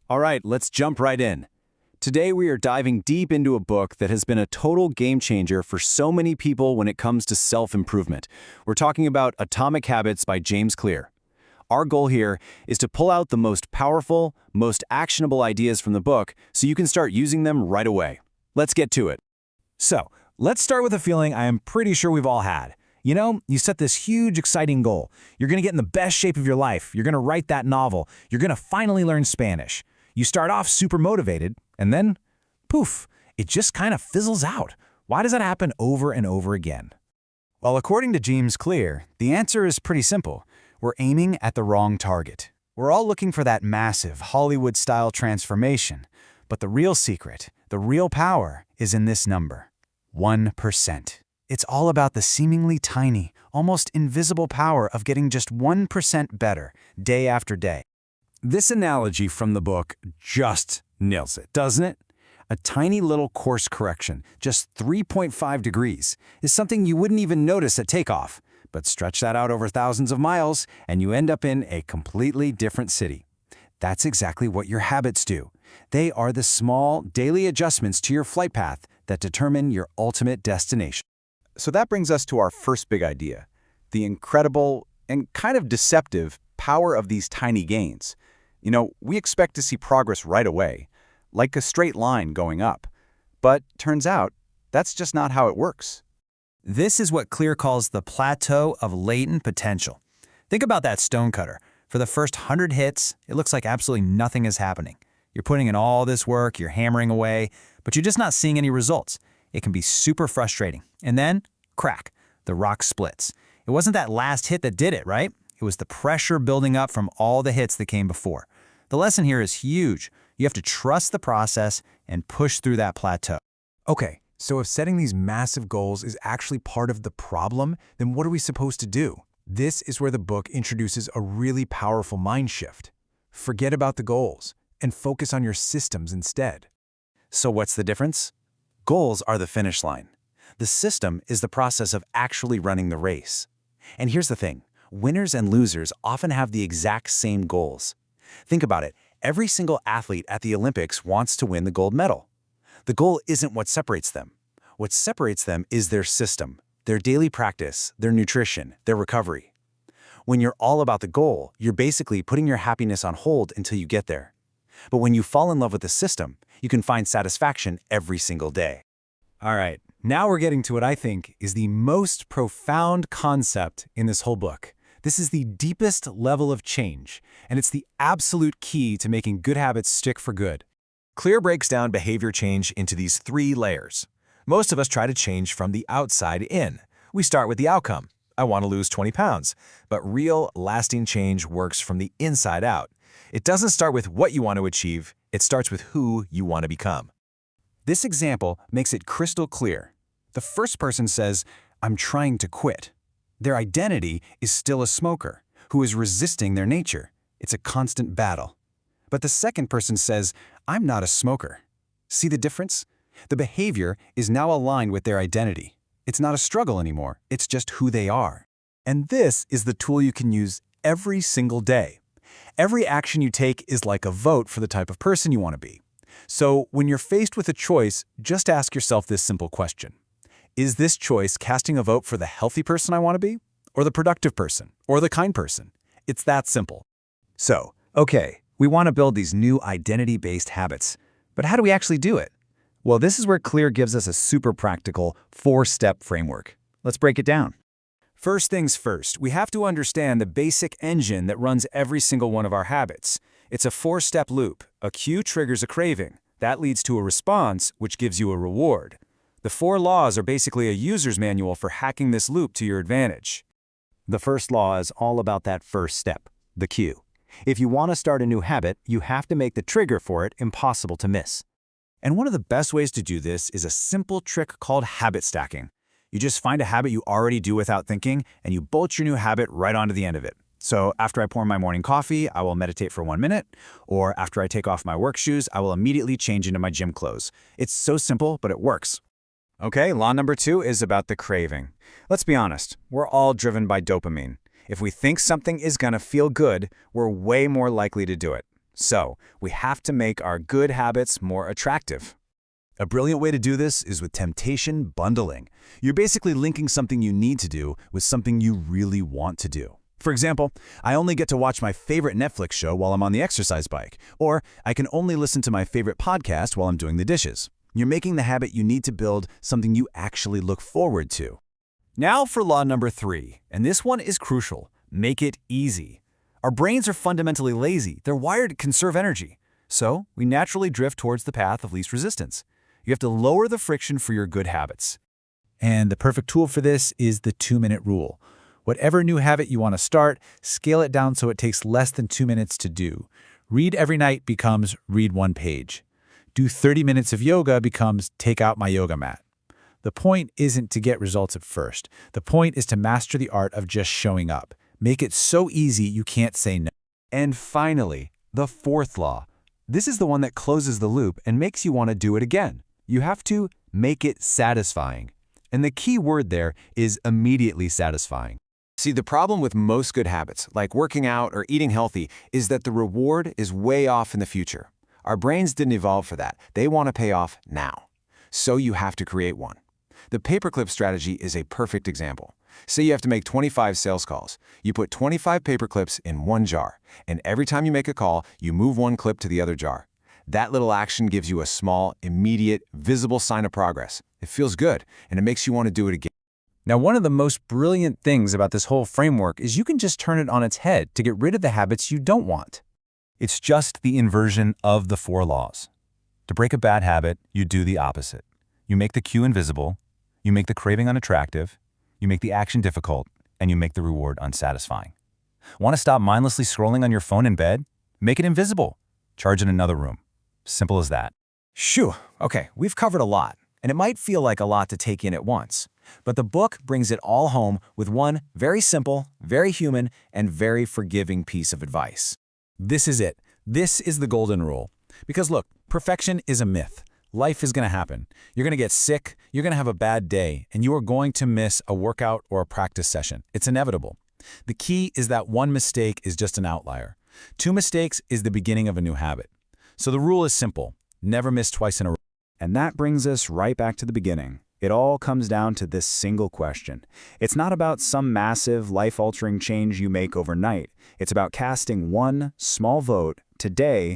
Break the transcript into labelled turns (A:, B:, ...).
A: All right, let's jump right in. Today we are diving deep into a book that has been a total game changer for so many people when it comes to self-improvement. We're talking about Atomic Habits by James Clear. Our goal here is to pull out the most powerful, most actionable ideas from the book so you can start using them right away. Let's get to it.
B: So, let's start with a feeling I am pretty sure we've all had. You set this huge, exciting goal. You're going to get in the best shape of your life. You're going to write that novel. You're going to finally learn Spanish. You start off super motivated, and then, poof, it just kind of fizzles out. Why does that happen over and over again?
C: Well, according to James Clear, the answer is pretty simple. We're aiming at the wrong target. We're all looking for that massive Hollywood-style transformation. But the real secret, the real power, is in this number, 1%. It's all about the seemingly tiny, almost invisible power of getting just 1% better, day after day.
A: This analogy from the book just nails it, doesn't it? A tiny little course correction, just 3.5 degrees, is something you wouldn't even notice at takeoff. But stretch that out over thousands of miles, and you end up in a completely different city. That's exactly what your habits do. They are the small, daily adjustments to your flight path that determine your ultimate destination.
C: So that brings us to our first big idea, the incredible and kind of deceptive power of these tiny gains. We expect to see progress right away, like a straight line going up. But turns out, that's just not how it works.
B: This is what Clear calls the plateau of latent potential. Think about that stonecutter. For the first 100 hits, it looks like absolutely nothing is happening. You're putting in all this work, you're hammering away, but you're just not seeing any results. It can be super frustrating. And then, crack, the rock splits. It wasn't that last hit that did it, right? It was the pressure building up from all the hits that came before. The lesson here is huge. You have to trust the process and push through that plateau.
D: Okay, so if setting these massive goals is actually part of the problem, then what are we supposed to do? This is where the book introduces a really powerful mind shift. Forget about the goals and focus on your systems instead.
A: So what's the difference? Goals are the finish line. The system is the process of actually running the race. And here's the thing. Winners and losers often have the exact same goals. Think about it. Every single athlete at the Olympics wants to win the gold medal. The goal isn't what separates them. What separates them is their system, their daily practice, their nutrition, their recovery. When you're all about the goal, you're basically putting your happiness on hold until you get there. But when you fall in love with the system, you can find satisfaction every single day.
D: All right, now we're getting to what I think is the most profound concept in this whole book. This is the deepest level of change, and it's the absolute key to making good habits stick for good.
B: Clear breaks down behavior change into these 3 layers. Most of us try to change from the outside in. We start with the outcome. I want to lose 20 pounds. But real, lasting change works from the inside out. It doesn't start with what you want to achieve. It starts with who you want to become.
D: This example makes it crystal clear. The first person says, "I'm trying to quit." Their identity is still a smoker who is resisting their nature. It's a constant battle. But the second person says, "I'm not a smoker." See the difference? The behavior is now aligned with their identity. It's not a struggle anymore. It's just who they are. And this is the tool you can use every single day. Every action you take is like a vote for the type of person you want to be. So when you're faced with a choice, just ask yourself this simple question. Is this choice casting a vote for the healthy person I want to be? Or the productive person? Or the kind person? It's that simple.
B: So, okay, we want to build these new identity-based habits. But how do we actually do it? Well, this is where Clear gives us a super practical 4-step framework. Let's break it down.
A: First things first, we have to understand the basic engine that runs every single one of our habits. It's a 4-step loop. A cue triggers a craving. That leads to a response, which gives you a reward. The 4 laws are basically a user's manual for hacking this loop to your advantage. The first law is all about that first step, the cue. If you want to start a new habit, you have to make the trigger for it impossible to miss. And one of the best ways to do this is a simple trick called habit stacking. You just find a habit you already do without thinking, and you bolt your new habit right onto the end of it. So after I pour my morning coffee, I will meditate for 1 minute, or after I take off my work shoes, I will immediately change into my gym clothes. It's so simple, but it works. Okay, law number 2 is about the craving. Let's be honest, we're all driven by dopamine. If we think something is gonna feel good, we're way more likely to do it. So, we have to make our good habits more attractive.
C: A brilliant way to do this is with temptation bundling. You're basically linking something you need to do with something you really want to do. For example, I only get to watch my favorite Netflix show while I'm on the exercise bike, or I can only listen to my favorite podcast while I'm doing the dishes. You're making the habit you need to build something you actually look forward to.
B: Now for law number 3, and this one is crucial. Make it easy. Our brains are fundamentally lazy. They're wired to conserve energy. So, we naturally drift towards the path of least resistance. You have to lower the friction for your good habits.
C: And the perfect tool for this is the 2-minute rule. Whatever new habit you want to start, scale it down so it takes less than 2 minutes to do. Read every night becomes read 1 page. Do 30 minutes of yoga becomes take out my yoga mat. The point isn't to get results at first. The point is to master the art of just showing up. Make it so easy you can't say no.
D: And finally, the 4th law. This is the one that closes the loop and makes you want to do it again. You have to make it satisfying. And the key word there is immediately satisfying. See, the problem with most good habits, like working out or eating healthy, is that the reward is way off in the future. Our brains didn't evolve for that. They want to pay off now. So you have to create one. The paperclip strategy is a perfect example. Say you have to make 25 sales calls. You put 25 paperclips in one jar, and every time you make a call, you move one clip to the other jar. That little action gives you a small, immediate, visible sign of progress. It feels good, and it makes you want to do it again.
A: Now, one of the most brilliant things about this whole framework is you can just turn it on its head to get rid of the habits you don't want.
C: It's just the inversion of the 4 laws. To break a bad habit, you do the opposite. You make the cue invisible, you make the craving unattractive, you make the action difficult, and you make the reward unsatisfying. Want to stop mindlessly scrolling on your phone in bed? Make it invisible. Charge in another room. Simple as that.
B: Phew, okay, we've covered a lot, and it might feel like a lot to take in at once. But the book brings it all home with one very simple, very human, and very forgiving piece of advice.
C: This is it. This is the golden rule. Because look, perfection is a myth. Life is going to happen. You're going to get sick, you're going to have a bad day, and you are going to miss a workout or a practice session. It's inevitable. The key is that 1 mistake is just an outlier. 2 mistakes is the beginning of a new habit. So the rule is simple. Never miss twice in a row.
A: And that brings us right back to the beginning. It all comes down to this single question. It's not about some massive, life-altering change you make overnight. It's about casting one small vote today